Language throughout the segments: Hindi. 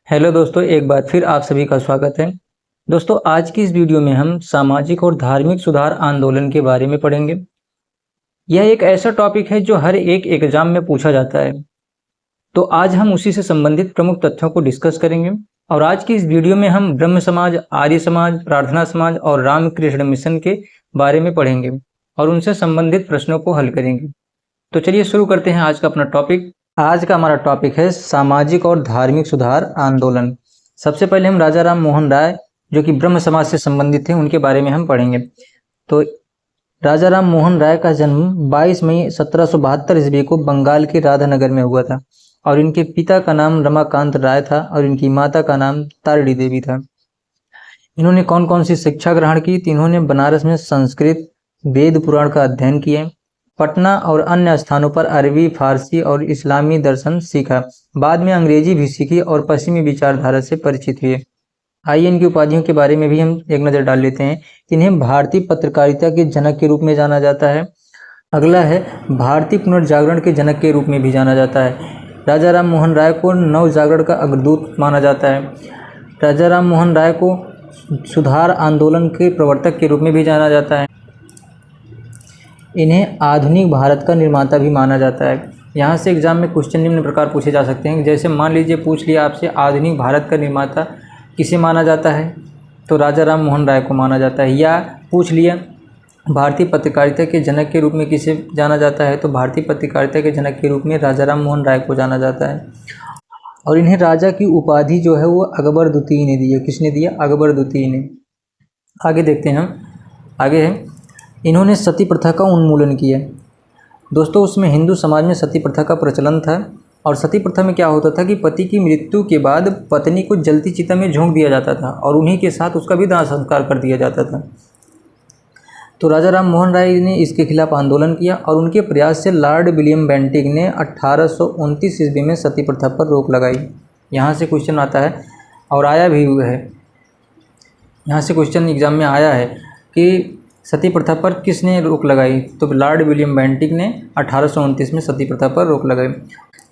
हेलो दोस्तों, एक बार फिर आप सभी का स्वागत है। दोस्तों, आज की इस वीडियो में हम सामाजिक और धार्मिक सुधार आंदोलन के बारे में पढ़ेंगे। यह एक ऐसा टॉपिक है जो हर एक एग्जाम में पूछा जाता है, तो आज हम उसी से संबंधित प्रमुख तथ्यों को डिस्कस करेंगे। और आज की इस वीडियो में हम ब्रह्म समाज, आर्य समाज, प्रार्थना समाज और रामकृष्ण मिशन के बारे में पढ़ेंगे और उनसे संबंधित प्रश्नों को हल करेंगे। तो चलिए शुरू करते हैं आज का अपना टॉपिक। आज का हमारा टॉपिक है सामाजिक और धार्मिक सुधार आंदोलन। सबसे पहले हम राजा राम मोहन राय, जो कि ब्रह्म समाज से संबंधित थे, उनके बारे में हम पढ़ेंगे। तो राजा राम मोहन राय का जन्म 22 मई 1772 ईस्वी को बंगाल के राधानगर में हुआ था और इनके पिता का नाम रमाकांत राय था और इनकी माता का नाम तारड़ी देवी था। इन्होंने कौन कौन सी शिक्षा ग्रहण की? तो इन्होंने बनारस में संस्कृत, वेद पुराण का अध्ययन किया। पटना और अन्य स्थानों पर अरबी, फारसी और इस्लामी दर्शन सीखा। बाद में अंग्रेजी भी सीखी और पश्चिमी विचारधारा से परिचित हुए। आइए इनकी उपाधियों के बारे में भी हम एक नज़र डाल लेते हैं। इन्हें भारतीय पत्रकारिता के जनक के रूप में जाना जाता है। अगला है भारतीय पुनर्जागरण के जनक के रूप में भी जाना जाता है। राजा राम मोहन राय को नव जागरण का अग्रदूत माना जाता है। राजा राम मोहन राय को सुधार आंदोलन के प्रवर्तक के रूप में भी जाना जाता है। इन्हें आधुनिक भारत का निर्माता भी माना जाता है। यहाँ से एग्जाम में क्वेश्चन निम्न प्रकार पूछे जा सकते हैं, जैसे मान लीजिए पूछ लिया आपसे आधुनिक भारत का निर्माता किसे माना जाता है, तो राजा राम मोहन राय को माना जाता है। या पूछ लिया भारतीय पत्रकारिता के जनक के रूप में किसे जाना जाता है, तो भारतीय पत्रकारिता के जनक के रूप में राजा राम मोहन राय को जाना जाता है। और इन्हें राजा की उपाधि जो है वो अकबर द्वितीय ने दी है। किसने दिया? अकबर द्वितीय ने। आगे देखते हैं हम। आगे है इन्होंने सती प्रथा का उन्मूलन किया। दोस्तों, उसमें हिंदू समाज में सती प्रथा का प्रचलन था और सती प्रथा में क्या होता था कि पति की मृत्यु के बाद पत्नी को जलती चिता में झोंक दिया जाता था और उन्हीं के साथ उसका भी दाह संस्कार कर दिया जाता था। तो राजा राम मोहन राय ने इसके खिलाफ आंदोलन किया और उनके प्रयास से लॉर्ड विलियम बेंटिक ने 1829 ईस्वी में सती प्रथा पर रोक लगाई। यहाँ से क्वेश्चन आता है और आया भी हुआ है। यहाँ से क्वेश्चन एग्जाम में आया है कि सती प्रथा पर किसने रोक लगाई, तो लॉर्ड विलियम बेंटिक ने 1829 में सती प्रथा पर रोक लगाई।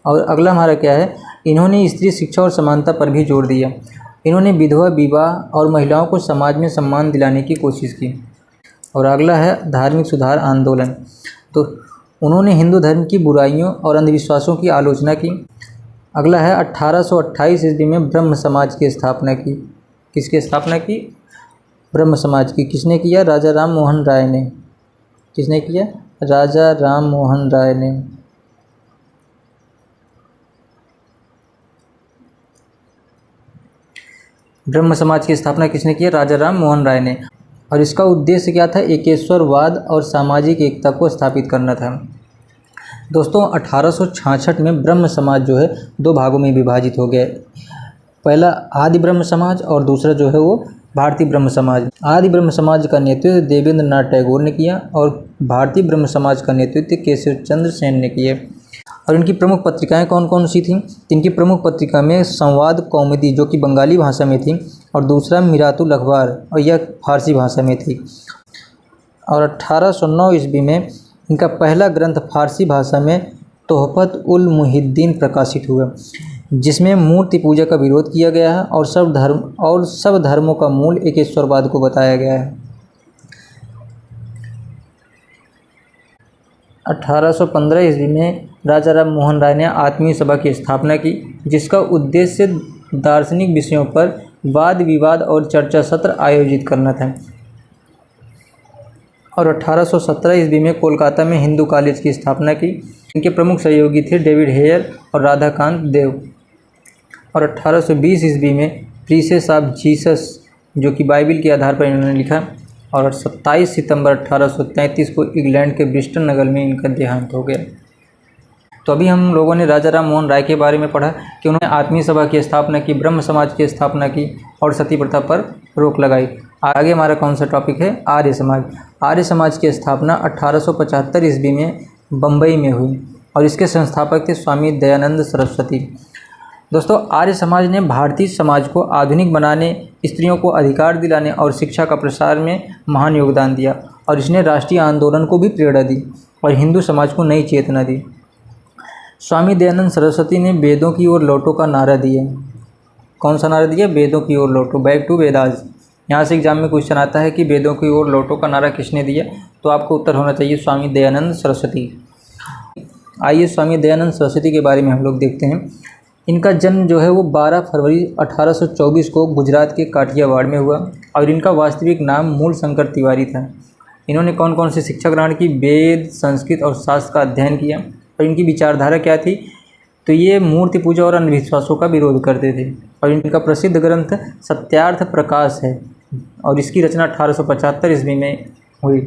और अगला हमारा क्या है, इन्होंने स्त्री शिक्षा और समानता पर भी जोर दिया। इन्होंने विधवा विवाह और महिलाओं को समाज में सम्मान दिलाने की कोशिश की। और अगला है धार्मिक सुधार आंदोलन। तो उन्होंने हिंदू धर्म की बुराइयों और अंधविश्वासों की आलोचना की। अगला है 1828 ईस्वी में ब्रह्म समाज की स्थापना की। किसकी स्थापना की? ब्रह्म समाज की। किसने किया? राजा राम मोहन राय ने। किसने किया? राजा राम मोहन राय ने। ब्रह्म समाज की स्थापना किसने की? राजा राम मोहन राय ने। और इसका उद्देश्य क्या था? एकेश्वरवाद और सामाजिक एकता को स्थापित करना था। दोस्तों, 1866 में ब्रह्म समाज जो है दो भागों में विभाजित हो गया। पहला आदि ब्रह्म समाज और दूसरा जो है वो भारतीय ब्रह्म समाज। आदि ब्रह्म समाज का नेतृत्व देवेंद्र नाथ टैगोर ने किया और भारतीय ब्रह्म समाज का नेतृत्व केशव चंद्र सेन ने किया। और इनकी प्रमुख पत्रिकाएं कौन कौन सी थीं? इनकी प्रमुख पत्रिका में संवाद कौमुदी, जो कि बंगाली भाषा में थी, और दूसरा मिरातुल अखबार, और यह फारसी भाषा में थी। और 1809 ईस्वी में इनका पहला ग्रंथ फारसी भाषा में तोहफत उल मुहिद्दीन प्रकाशित हुआ, जिसमें मूर्ति पूजा का विरोध किया गया है और सब धर्मों का मूल एकेश्वरवाद को बताया गया है। 1815 ईस्वी में राजा राम मोहन राय ने आत्मीय सभा की स्थापना की, जिसका उद्देश्य दार्शनिक विषयों पर वाद विवाद और चर्चा सत्र आयोजित करना था। और 1817 ईस्वी में कोलकाता में हिंदू कॉलेज की स्थापना की। इनके प्रमुख सहयोगी थे डेविड हेयर और राधाकांत देव। और 1820 ईस्वी में प्रीसेस ऑफ जीसस, जो कि बाइबिल के आधार पर इन्होंने लिखा। और 27 सितंबर 1833 को इंग्लैंड के ब्रिस्टल नगर में इनका देहांत हो गया। तो अभी हम लोगों ने राजा राम मोहन राय के बारे में पढ़ा कि उन्होंने आत्मीय सभा की स्थापना की, ब्रह्म समाज की स्थापना की और सती प्रथा पर रोक लगाई। आगे हमारा कौन सा टॉपिक है? आर्य समाज। आर्य समाज की स्थापना 1875 ईस्वी में बम्बई में हुई और इसके संस्थापक थे स्वामी दयानंद सरस्वती। दोस्तों, आर्य समाज ने भारतीय समाज को आधुनिक बनाने, स्त्रियों को अधिकार दिलाने और शिक्षा का प्रसार में महान योगदान दिया और इसने राष्ट्रीय आंदोलन को भी प्रेरणा दी और हिंदू समाज को नई चेतना दी। स्वामी दयानंद सरस्वती ने वेदों की ओर लौटो का नारा दिया। कौन सा नारा दिया? वेदों की ओर लौटो, बैक टू वेदास। यहाँ से एग्जाम में क्वेश्चन आता है कि वेदों की ओर लौटो का नारा किसने दिया? तो आपको उत्तर होना चाहिए स्वामी दयानंद सरस्वती। आइए स्वामी दयानंद सरस्वती के बारे में हम लोग देखते हैं। इनका जन्म जो है वो 12 फरवरी 1824 को गुजरात के काठियावाड़ में हुआ और इनका वास्तविक नाम मूल शंकर तिवारी था। इन्होंने कौन कौन सी शिक्षा ग्रहण की? वेद, संस्कृत और शास्त्र का अध्ययन किया। और इनकी विचारधारा क्या थी? तो ये मूर्ति पूजा और अंधविश्वासों का विरोध करते थे। और इनका प्रसिद्ध ग्रंथ सत्यार्थ प्रकाश है और इसकी रचना 1875 ईस्वी में हुई।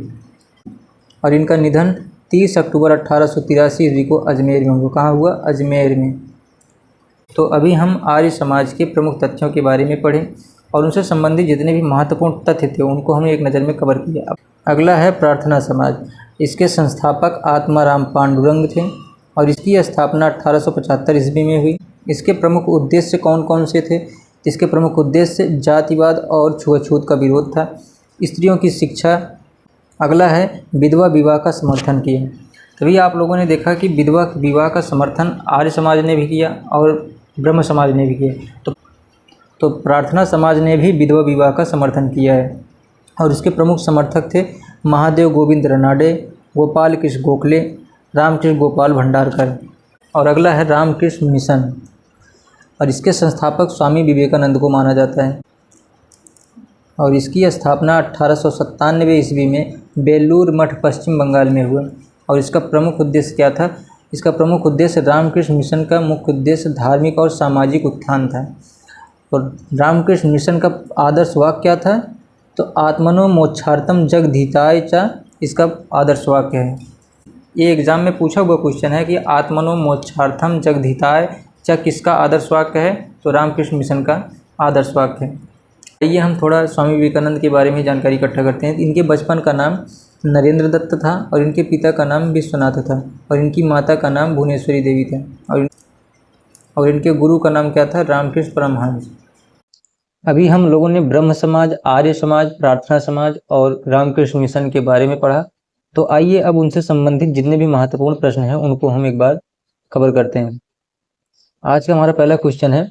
और इनका निधन 30 अक्टूबर 1883 ईस्वी को अजमेर में हुआ। कहाँ हुआ? अजमेर में। तो अभी हम आर्य समाज के प्रमुख तथ्यों के बारे में पढ़ें और उनसे संबंधित जितने भी महत्वपूर्ण तथ्य थे उनको हमें एक नज़र में कवर किया। अगला है प्रार्थना समाज। इसके संस्थापक आत्माराम पांडुरंग थे और इसकी स्थापना 1875 ईस्वी में हुई। इसके प्रमुख उद्देश्य कौन कौन से थे? इसके प्रमुख उद्देश्य जातिवाद और छुआछूत का विरोध था, स्त्रियों की शिक्षा। अगला है विधवा विवाह का समर्थन किया। तभी आप लोगों ने देखा कि विधवा विवाह का समर्थन आर्य समाज ने भी किया और ब्रह्म समाज ने भी किया। तो प्रार्थना समाज ने भी विधवा विवाह का समर्थन किया है और इसके प्रमुख समर्थक थे महादेव गोविंद रनाडे, गोपाल कृष्ण गोखले, रामकृष्ण गोपाल भंडारकर। और अगला है रामकृष्ण मिशन और इसके संस्थापक स्वामी विवेकानंद को माना जाता है। और इसकी स्थापना 1897 ईस्वी में बेलूर मठ पश्चिम बंगाल में हुआ। और इसका प्रमुख उद्देश्य क्या था? इसका प्रमुख उद्देश्य रामकृष्ण मिशन का मुख्य उद्देश्य धार्मिक और सामाजिक उत्थान था। और रामकृष्ण मिशन का आदर्श वाक्य क्या था? तो आत्मनो मोक्षार्थम जगधीताय च इसका आदर्श वाक्य है। ये एग्ज़ाम में पूछा हुआ क्वेश्चन है कि आत्मनो मोक्षार्थम जगधीताय च किसका आदर्श वाक्य है? तो रामकृष्ण मिशन का आदर्श वाक्य है। आइए हम थोड़ा स्वामी विवेकानंद के बारे में जानकारी इकट्ठा करते हैं। इनके बचपन का नाम नरेंद्र दत्त था और इनके पिता का नाम विश्वनाथ था और इनकी माता का नाम भुवनेश्वरी देवी था और इनके गुरु का नाम क्या था? रामकृष्ण परमहंस। अभी हम लोगों ने ब्रह्म समाज, आर्य समाज, प्रार्थना समाज और रामकृष्ण मिशन के बारे में पढ़ा। तो आइए अब उनसे संबंधित जितने भी महत्वपूर्ण प्रश्न हैं उनको हम एक बार कवर करते हैं। आज का हमारा पहला क्वेश्चन है,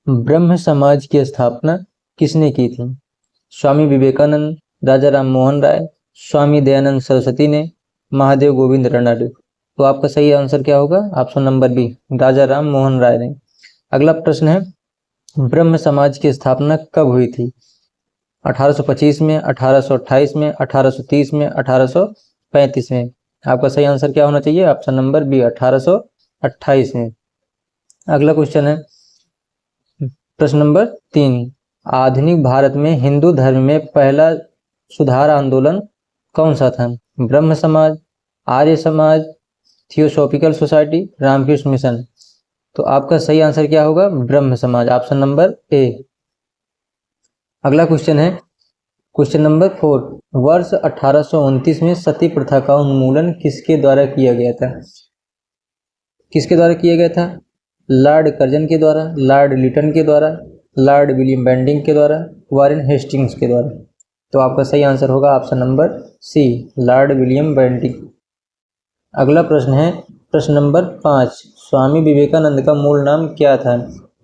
ब्रह्म समाज की स्थापना किसने की थी? स्वामी विवेकानंद, राजा राम मोहन राय, स्वामी दयानंद सरस्वती ने, महादेव गोविंद रनाडे। तो आपका सही आंसर क्या होगा? ऑप्शन नंबर बी, राजा राम मोहन राय ने। अगला प्रश्न है, ब्रह्म समाज की स्थापना कब हुई थी? 1825 में, 1828 में, 1830 में, 1835 में। आपका सही आंसर क्या होना चाहिए? ऑप्शन नंबर बी, 1828 में। अगला क्वेश्चन है प्रश्न नंबर 3, आधुनिक भारत में हिंदू धर्म में पहला सुधार आंदोलन कौन सा था? ब्रह्म समाज, Arya Samaj, theosophical society, Ramakrishna mission. तो आपका सही आंसर क्या होगा? ब्रह्म समाज, ऑप्शन नंबर ए। अगला क्वेश्चन है क्वेश्चन नंबर 4, वर्ष 1829 में सती प्रथा का उन्मूलन किसके द्वारा किया गया था? किसके द्वारा किया गया था? लॉर्ड कर्जन के द्वारा, लॉर्ड लिटन के द्वारा, लॉर्ड विलियम बेंटिंक के द्वारा, वॉरेन हेस्टिंग्स के द्वारा। तो आपका सही आंसर होगा option number C, Lord William Bentinck. अगला प्रश्न है प्रश्न नंबर 5, स्वामी विवेकानंद का मूल नाम क्या था?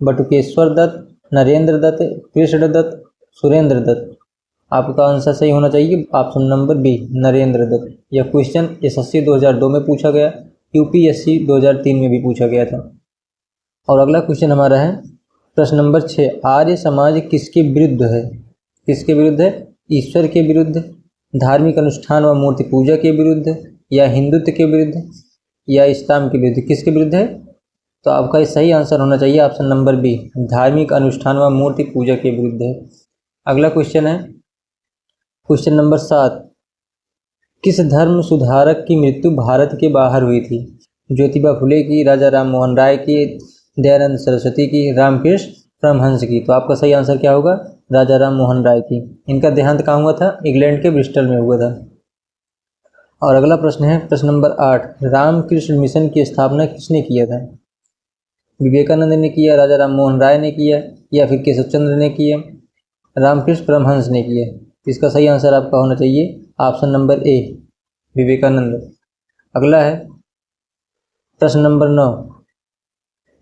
बटुकेश्वर दत्त, नरेंद्र दत्त, कृष्ण दत्त, सुरेंद्र दत्त। आपका आंसर सही होना चाहिए option number B, Narendra Datta. यह क्वेश्चन एसएससी 2002 में पूछा गया, यूपीएससी 2003 में भी पूछा गया था। और अगला क्वेश्चन हमारा है प्रश्न नंबर 6, आर्य समाज किसके विरुद्ध है? किसके विरुद्ध है? ईश्वर के विरुद्ध, धार्मिक अनुष्ठान व मूर्ति पूजा के विरुद्ध, या हिंदुत्व के विरुद्ध, या इस्लाम के विरुद्ध। किसके विरुद्ध है? तो आपका सही आंसर होना चाहिए ऑप्शन नंबर बी, धार्मिक अनुष्ठान व मूर्ति पूजा के विरुद्ध है। अगला क्वेश्चन है क्वेश्चन नंबर 7, किस धर्म सुधारक की मृत्यु भारत के बाहर हुई थी? ज्योतिबा फुले की, राजा राम मोहन राय की, दयानंद सरस्वती की, रामकृष्ण परमहंस की। तो आपका सही आंसर क्या होगा? राजा राम मोहन राय की। इनका देहांत कहाँ हुआ था? इंग्लैंड के ब्रिस्टल में हुआ था। और अगला प्रश्न है प्रश्न नंबर 8, रामकृष्ण मिशन की स्थापना किसने किया था? विवेकानंद ने किया, राजा राम मोहन राय ने किया, या फिर केशव चंद्र ने किया, रामकृष्ण परमहंस ने किया। इसका सही आंसर आपका होना चाहिए ऑप्शन नंबर ए, विवेकानंद। अगला है प्रश्न नंबर 9,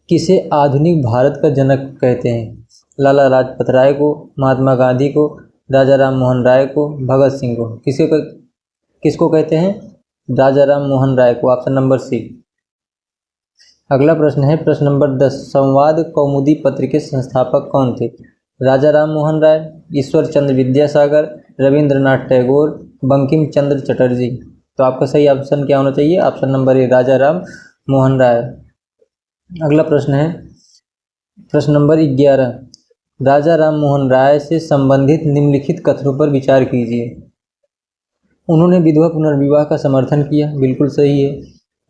किसे आधुनिक भारत का जनक कहते हैं? लाला लाजपत राय को, महात्मा गांधी को, राजा राम मोहन राय को, भगत सिंह को? किसको कहते हैं? राजा राम मोहन राय को। Option number C. अगला प्रश्न है प्रश्न नंबर 10। संवाद कौमुदी पत्र के संस्थापक कौन थे? राजा राम मोहन राय, ईश्वर चंद्र विद्यासागर, रविंद्रनाथ टैगोर, बंकिम चंद्र चटर्जी? तो आपका सही ऑप्शन क्या होना चाहिए? ऑप्शन नंबर ए, राजा राम मोहन राय। अगला प्रश्न है प्रश्न नंबर 11। राजा राम मोहन राय से संबंधित निम्नलिखित कथनों पर विचार कीजिए। उन्होंने विधवा पुनर्विवाह का समर्थन किया, बिल्कुल सही है।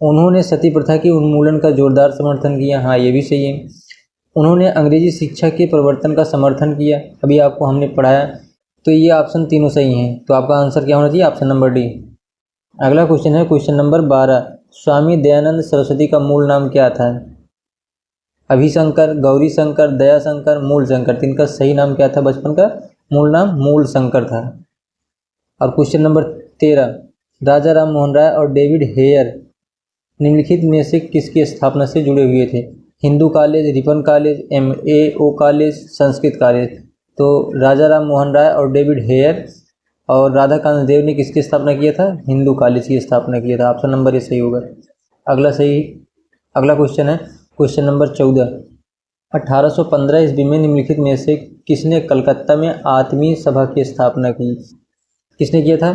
उन्होंने सती प्रथा के उन्मूलन का जोरदार समर्थन किया, हाँ ये भी सही है। उन्होंने अंग्रेजी शिक्षा के प्रवर्तन का समर्थन किया, अभी आपको हमने पढ़ाया। तो ये ऑप्शन तीनों सही हैं। तो आपका आंसर क्या होना चाहिए? Option number D. अगला क्वेश्चन है क्वेश्चन नंबर 12। स्वामी दयानंद सरस्वती का मूल नाम क्या था? अभिशंकर, गौरी शंकर, दयाशंकर, मूल शंकर? तो इनका सही नाम क्या था? बचपन का मूल नाम मूल शंकर था। और क्वेश्चन नंबर 13। राजा राम मोहन राय और डेविड हेयर निम्नलिखित में से किसकी स्थापना से जुड़े हुए थे? Hindu college, Ripon college, MAO college, Sanskrit college? तो राजा राम मोहन राय और डेविड हेयर और राधाकांत देव ने किसकी स्थापना किया था? हिंदू कॉलेज की स्थापना किया था। ऑप्शन नंबर ए सही होगा। अगला क्वेश्चन है क्वेश्चन नंबर 14। 1815 ईस्वी में निम्नलिखित में से किसने कलकत्ता में आत्मीय सभा की स्थापना की? किसने किया था?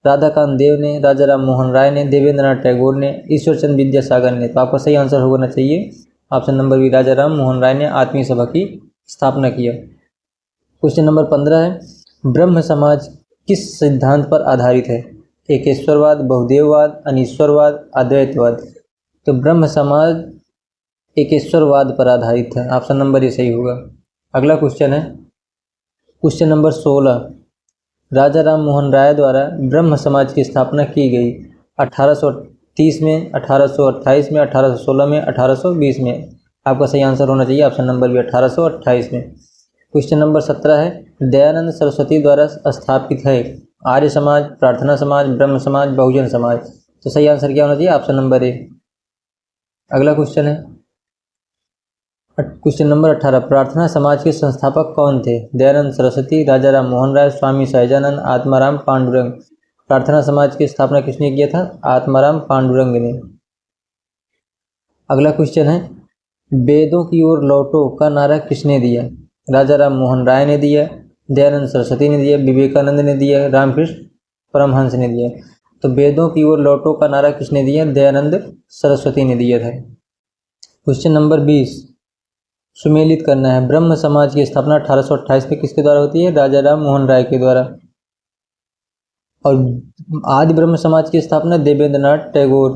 राधाकांत देव ने, राजा राम मोहन राय ने, देवेंद्रनाथ टैगोर ने, ईश्वर चंद्र विद्यासागर ने? तो आपका सही आंसर होना चाहिए ऑप्शन नंबर बी, राजा राम मोहन राय ने आत्मीय सभा की स्थापना किया। क्वेश्चन नंबर 15 है ब्रह्म समाज किस सिद्धांत पर आधारित है? एकेश्वरवाद, बहुदेववाद, अनीश्वरवाद, अद्वैतवाद? तो ब्रह्म समाज एकेश्वरवाद पर आधारित है। ऑप्शन नंबर ए सही होगा। अगला क्वेश्चन है क्वेश्चन नंबर 16। राजा राम मोहन राय द्वारा ब्रह्म समाज की स्थापना की गई 1830 में, 1828 में, 1816 में, 1820 में? आपका सही आंसर होना चाहिए ऑप्शन नंबर बी, 1828 में। क्वेश्चन नंबर 17 है दयानंद सरस्वती द्वारा स्थापित है आर्य समाज, प्रार्थना समाज, ब्रह्म समाज, बहुजन समाज? तो सही आंसर क्या होना चाहिए? Option number A. अगला क्वेश्चन है क्वेश्चन नंबर 18। प्रार्थना समाज के संस्थापक कौन थे? दयानंद सरस्वती, राजा राम मोहन राय, स्वामी सहजानंद, आत्माराम पांडुरंग? प्रार्थना समाज की स्थापना किसने किया था? आत्माराम पांडुरंग ने। अगला क्वेश्चन है वेदों की ओर लौटो का नारा किसने दिया? राजा राम मोहन राय ने दिया, दयानंद सरस्वती ने दिया, विवेकानंद ने दिया, रामकृष्ण परमहंस ने दिया? तो वेदों की ओर लौटो का नारा किसने दिया? दयानंद सरस्वती ने दिया था। क्वेश्चन नंबर 20 सुमेलित करना है। ब्रह्म समाज की स्थापना 1828 में किसके द्वारा होती है? राजा राम मोहन राय के द्वारा। और आदि ब्रह्म समाज की स्थापना देवेंद्रनाथ टैगोर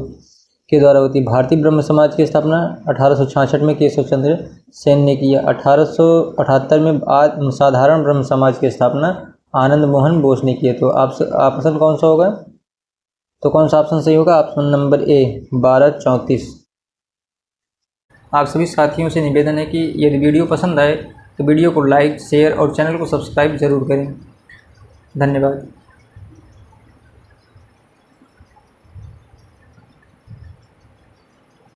के द्वारा होती है। भारतीय ब्रह्म समाज की स्थापना 1866 में केशव चंद्र सेन ने किया। 1878 में साधारण ब्रह्म समाज की स्थापना आनंद मोहन बोस ने किया। तो ऑप्शन कौन सा होगा? तो कौन सा ऑप्शन सही होगा? Option number A, 1234। आप सभी साथियों से निवेदन है कि यदि वीडियो पसंद आए तो वीडियो को लाइक, शेयर और चैनल को सब्सक्राइब जरूर करें। धन्यवाद।